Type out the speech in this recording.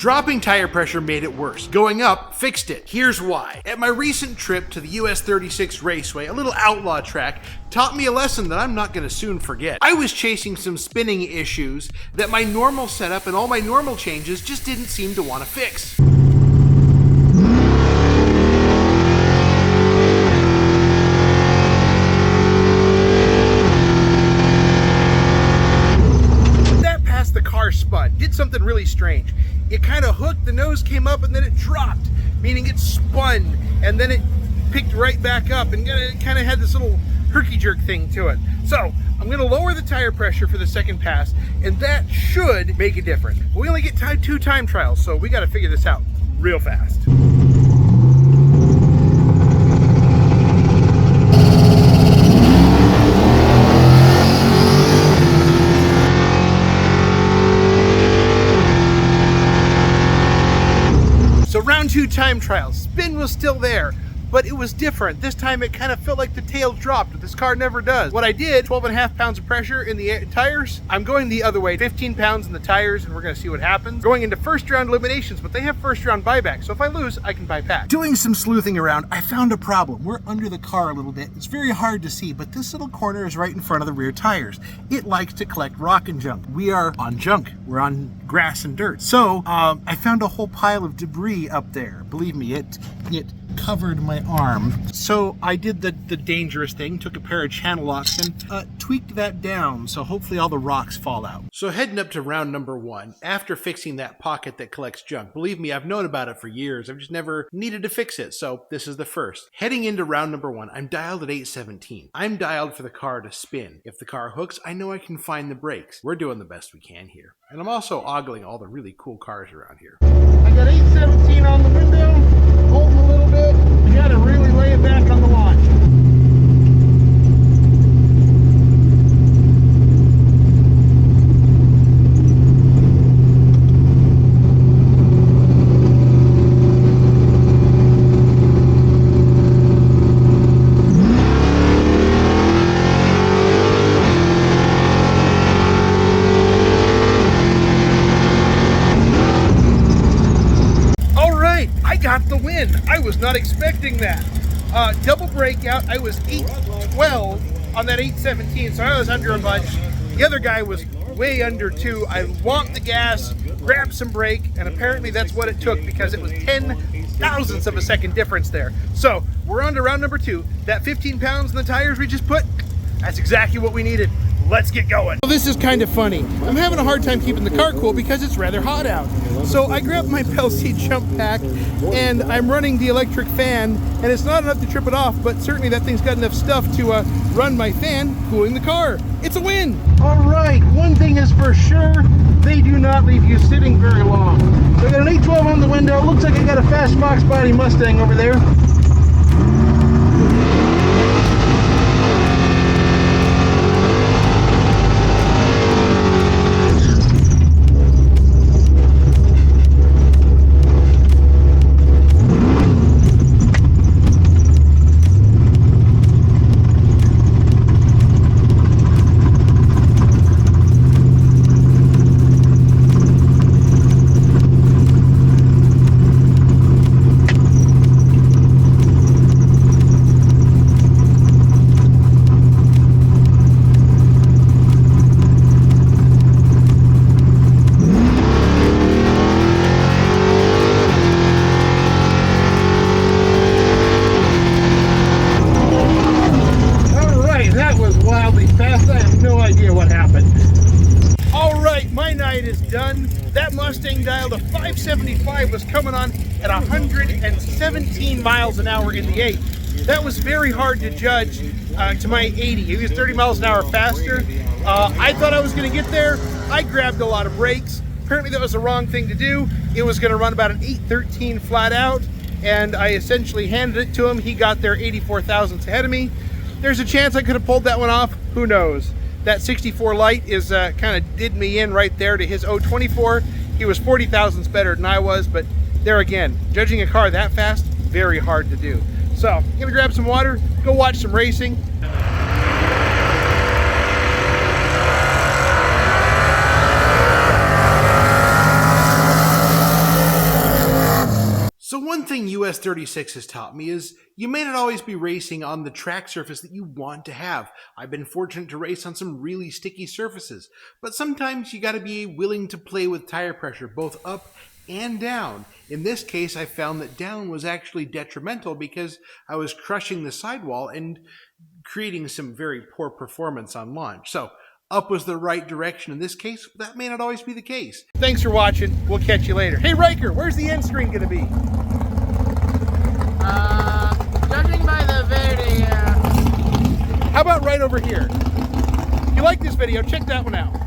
Dropping tire pressure made it worse. Going up fixed it. Here's why. At my recent trip to the US 36 Raceway, a little outlaw track, taught me a lesson that I'm not going to soon forget. I was chasing some spinning issues that my normal setup and all my normal changes just didn't seem to want to fix. That passed, the car spun. Did something really strange. It kind of hooked, the nose came up, and then it dropped, meaning it spun, and then it picked right back up, and it kind of had this little herky-jerk thing to it. So I'm going to lower the tire pressure for the second pass, and that should make a difference. We only get 2 time trials, so we got to figure this out real fast. So round 2 time trials, spin was still there, but it was different. This time it kind of felt like the tail dropped, but this car never does. What I did, 12.5 pounds of pressure in the tires. I'm going the other way, 15 pounds in the tires, and we're gonna see what happens. Going into first round eliminations, but they have first round buyback, so if I lose, I can buy back. Doing some sleuthing around, I found a problem. We're under the car a little bit. It's very hard to see, but this little corner is right in front of the rear tires. It likes to collect rock and junk. We are on junk. We're on grass and dirt. So I found a whole pile of debris up there. Believe me, it covered my arm. So I did the dangerous thing, took a pair of channel locks and tweaked that down, so hopefully all the rocks fall out. So heading up to round number 1, after fixing that pocket that collects junk. Believe me, I've known about it for years. I've just never needed to fix it, so this is the first. Heading into round number 1, I'm dialed at 817. I'm dialed for the car to spin. If the car hooks, I know I can find the brakes. We're doing the best we can here. And I'm also ogling all the really cool cars around here. I got 817 on the window, holding a little bit. You gotta really lay it back on the launch. Got the win. I was not expecting that. Double breakout. I was 812 on that 817, so I was under a bunch. The other guy was way under 2. I womped the gas, grabbed some brake, and apparently that's what it took because it was 10 thousandths of a second difference there. So we're on to round number 2. That 15 pounds in the tires we just put, that's exactly what we needed. Let's get going. Well, this is kind of funny. I'm having a hard time keeping the car cool because it's rather hot out. So I grabbed my Pelsi jump pack and I'm running the electric fan, and it's not enough to trip it off, but certainly that thing's got enough stuff to run my fan, cooling the car. It's a win. All right, one thing is for sure, they do not leave you sitting very long. So I got an 812 on the window. Looks like I got a fast Fox body Mustang over there. Is done. That Mustang dialed a 575 was coming on at 117 miles an hour in the 8. That was very hard to judge to my 80. He was 30 miles an hour faster. I thought I was going to get there. I grabbed a lot of brakes. Apparently that was the wrong thing to do. It was going to run about an 813 flat out, and I essentially handed it to him. He got there 84 thousandths ahead of me. There's a chance I could have pulled that one off. Who knows? That 64 light is kind of did me in right there to his 024. He was 40 thousandths better than I was, but there again, judging a car that fast, very hard to do. So I'm gonna grab some water, go watch some racing. So one thing US 36 has taught me is you may not always be racing on the track surface that you want to have. I've been fortunate to race on some really sticky surfaces, but sometimes you gotta be willing to play with tire pressure, both up and down. In this case, I found that down was actually detrimental because I was crushing the sidewall and creating some very poor performance on launch. So up was the right direction in this case, but that may not always be the case. Thanks for watching. We'll catch you later. Hey Riker, where's the end screen gonna be? Judging by the video. How about right over here? If you like this video, check that one out.